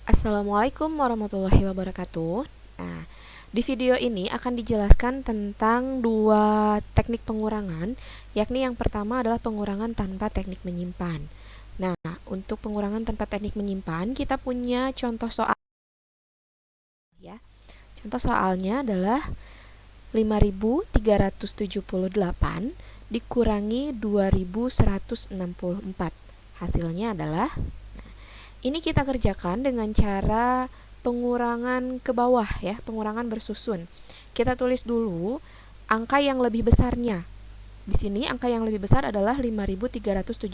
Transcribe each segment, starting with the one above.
Assalamualaikum warahmatullahi wabarakatuh. Nah, di video ini akan dijelaskan tentang dua teknik pengurangan, yakni yang pertama adalah pengurangan tanpa teknik menyimpan. Nah, untuk pengurangan tanpa teknik menyimpan, kita punya contoh soal ya. Contoh soalnya adalah 5.378 dikurangi 2.164. Hasilnya adalah ini kita kerjakan dengan cara pengurangan ke bawah ya, pengurangan bersusun. Kita tulis dulu angka yang lebih besarnya. Di sini angka yang lebih besar adalah 5.378.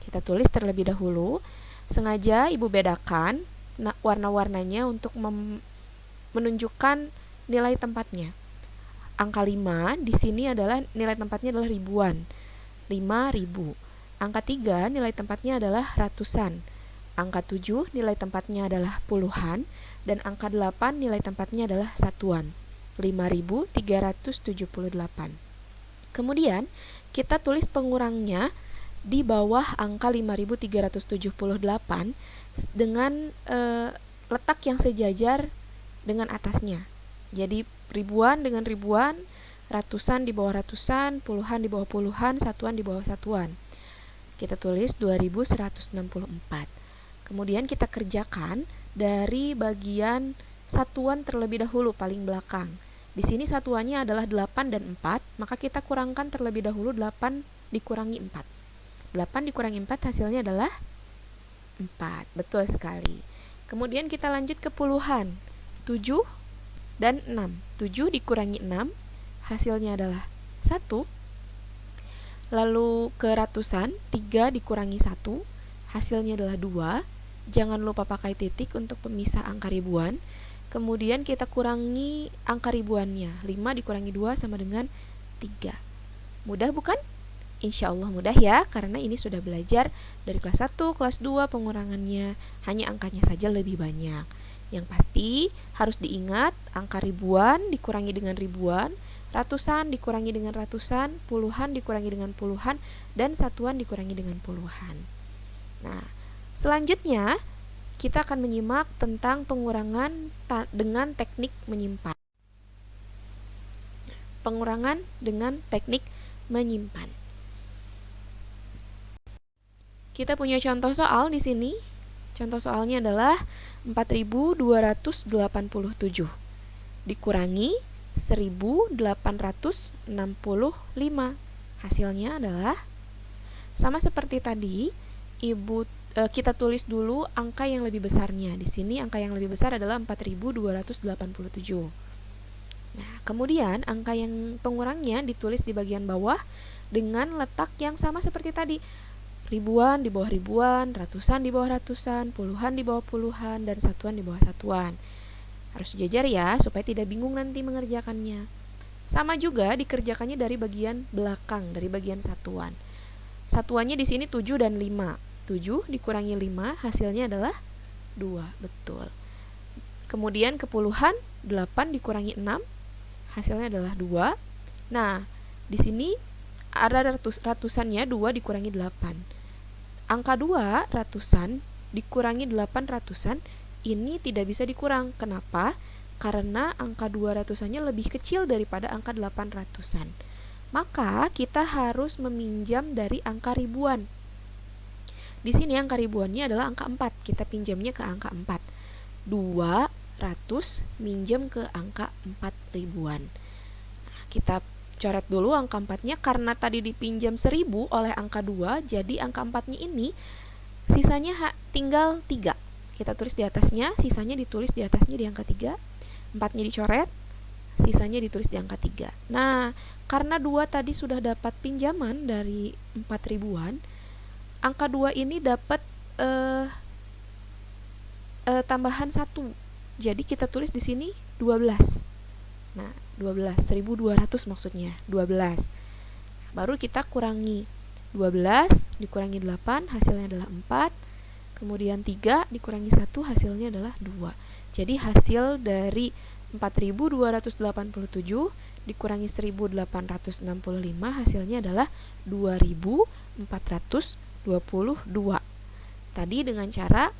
Kita tulis terlebih dahulu. Sengaja Ibu bedakan warna-warnanya untuk menunjukkan nilai tempatnya. Angka 5 di sini adalah nilai tempatnya adalah ribuan. 5.000. Angka 3 nilai tempatnya adalah ratusan. Angka 7 nilai tempatnya adalah puluhan, dan angka 8 nilai tempatnya adalah satuan. 5.378. Kemudian kita tulis pengurangnya di bawah angka 5.378 dengan letak yang sejajar dengan atasnya. Jadi ribuan dengan ribuan, ratusan di bawah ratusan, puluhan di bawah puluhan, satuan di bawah satuan. Kita tulis 2.164. Kemudian kita kerjakan dari bagian satuan terlebih dahulu, paling belakang. Di sini satuannya adalah 8 dan 4, maka kita kurangkan terlebih dahulu 8 dikurangi 4. 8 dikurangi 4 hasilnya adalah 4. Betul sekali. Kemudian kita lanjut ke puluhan. 7 dan 6. 7 dikurangi 6 hasilnya adalah 1. Lalu ke ratusan, 3 dikurangi 1 hasilnya adalah 2. Jangan lupa pakai titik untuk pemisah angka ribuan. Kemudian kita kurangi angka ribuannya. 5 dikurangi 2 sama dengan 3. Mudah bukan? Insya Allah mudah ya, karena ini sudah belajar dari kelas 1, kelas 2 pengurangannya. Hanya angkanya saja lebih banyak. Yang pasti harus diingat angka ribuan dikurangi dengan ribuan, ratusan dikurangi dengan ratusan, puluhan dikurangi dengan puluhan, dan satuan dikurangi dengan puluhan. Nah, selanjutnya kita akan menyimak tentang pengurangan dengan teknik menyimpan. Pengurangan dengan teknik menyimpan. Kita punya contoh soal di sini. Contoh soalnya adalah 4.287 dikurangi 1.865. Hasilnya adalah sama seperti tadi. Kita tulis dulu angka yang lebih besarnya. Di sini angka yang lebih besar adalah 4.287. Nah, kemudian angka yang pengurangnya ditulis di bagian bawah dengan letak yang sama seperti tadi. Ribuan di bawah ribuan, ratusan di bawah ratusan, puluhan di bawah puluhan, dan satuan di bawah satuan. Harus sejajar ya, supaya tidak bingung nanti mengerjakannya. Sama juga dikerjakannya dari bagian belakang, dari bagian satuan. Satuannya di sini 7 dan 5. 7 dikurangi 5 hasilnya adalah 2. Betul. Kemudian ke puluhan, 8 dikurangi 6 hasilnya adalah 2. Nah, di sini ada ratusannya, 2 dikurangi 8. Angka 2 ratusan dikurangi 8 ratusan ini tidak bisa dikurang. Kenapa? Karena angka 2 ratusannya lebih kecil daripada angka 8 ratusan. Maka kita harus meminjam dari angka ribuan. Di sini angka ribuannya adalah angka 4. Kita pinjamnya ke angka 4. 200 minjem ke angka 4 ribuan. Nah, kita coret dulu angka 4-nya karena tadi dipinjam 1000 oleh angka 2, jadi angka 4-nya ini sisanya tinggal 3. Kita tulis di atasnya, sisanya ditulis di atasnya di angka 3. 4-nya dicoret, sisanya ditulis di angka 3. Nah, karena 2 tadi sudah dapat pinjaman dari 4 ribuan, angka 2 ini dapat tambahan 1. Jadi kita tulis di sini 12. Nah, 12, 1.200 maksudnya, 12. Baru kita kurangi 12 dikurangi 8 hasilnya adalah 4. Kemudian 3 dikurangi 1 hasilnya adalah 2. Jadi hasil dari 4.287 dikurangi 1.865 hasilnya adalah 2.422. Tadi dengan cara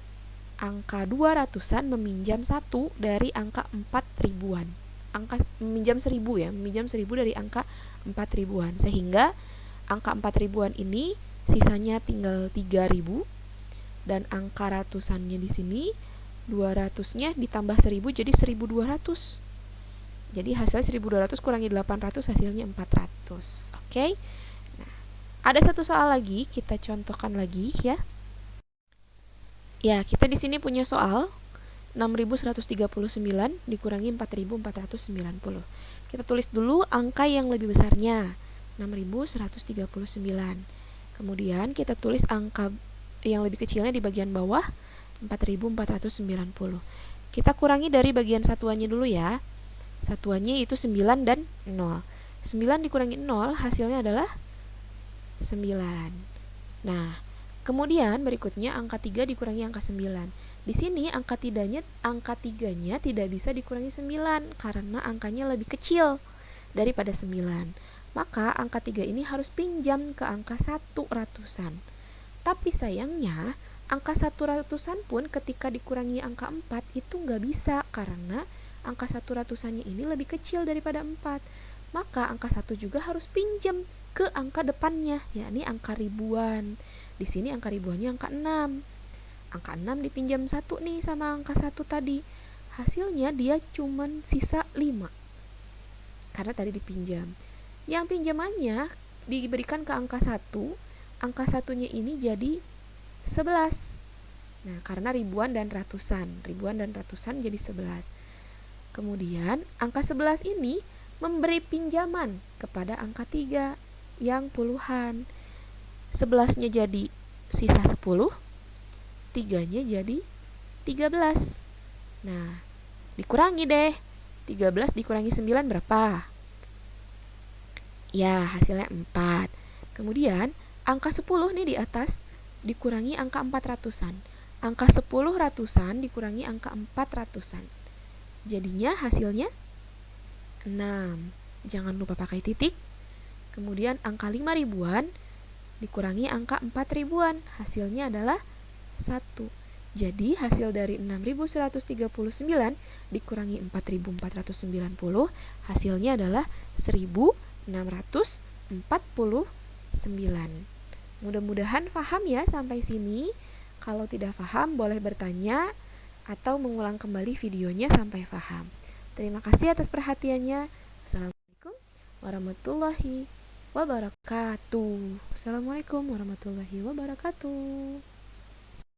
angka 200-an meminjam 1 dari angka 4 ribuan. Meminjam 1000 ya, meminjam 1000 dari angka 4 ribuan. Sehingga angka 4 ribuan ini sisanya tinggal 3000 dan angka ratusannya di sini 200-nya ditambah 1000 jadi 1200. Jadi hasilnya 1200 kurangi 800 hasilnya 400. Oke. Nah, ada satu soal lagi, kita contohkan lagi ya. Ya, kita di sini punya soal 6139 dikurangi 4490. Kita tulis dulu angka yang lebih besarnya, 6139. Kemudian kita tulis angka yang lebih kecilnya di bagian bawah, 4490. Kita kurangi dari bagian satuannya dulu ya. Satuannya itu 9 dan 0. 9 dikurangi 0 hasilnya adalah 9. Nah, kemudian berikutnya angka 3 dikurangi angka 9. Di sini angka 3-nya tidak bisa dikurangi 9 karena angkanya lebih kecil daripada 9. Maka angka 3 ini harus pinjam ke angka 1 ratusan. Tapi sayangnya angka 1 ratusan pun ketika dikurangi angka 4 itu nggak bisa karena angka 1 ratusannya ini lebih kecil daripada 4. Maka angka 1 juga harus pinjam ke angka depannya, yakni angka ribuan. Di sini angka ribuannya angka 6. Angka 6 dipinjam 1 nih sama angka 1 tadi. Hasilnya dia cuman sisa 5. Karena tadi dipinjam. Yang pinjamannya diberikan ke angka 1, angka 1-nya ini jadi 11. Nah, karena ribuan dan ratusan jadi 11. Kemudian angka 11 ini memberi pinjaman kepada angka 3 yang puluhan. 11-nya jadi sisa 10, 3-nya jadi 13. Nah, dikurangi deh. 13 dikurangi 9 berapa? Ya, hasilnya 4. Kemudian angka 10 nih di atas dikurangi angka 4 ratusan. Angka 10 ratusan dikurangi angka 4 ratusan. Jadinya hasilnya 6. Jangan lupa pakai titik. Kemudian angka 5 ribuan dikurangi angka 4 ribuan. Hasilnya adalah 1. Jadi hasil dari 6139 dikurangi 4490 hasilnya adalah 1649. Mudah-mudahan paham ya sampai sini. Kalau tidak paham boleh bertanya atau mengulang kembali videonya sampai paham. Terima kasih atas perhatiannya. Assalamualaikum warahmatullahi wabarakatuh. Assalamualaikum warahmatullahi wabarakatuh.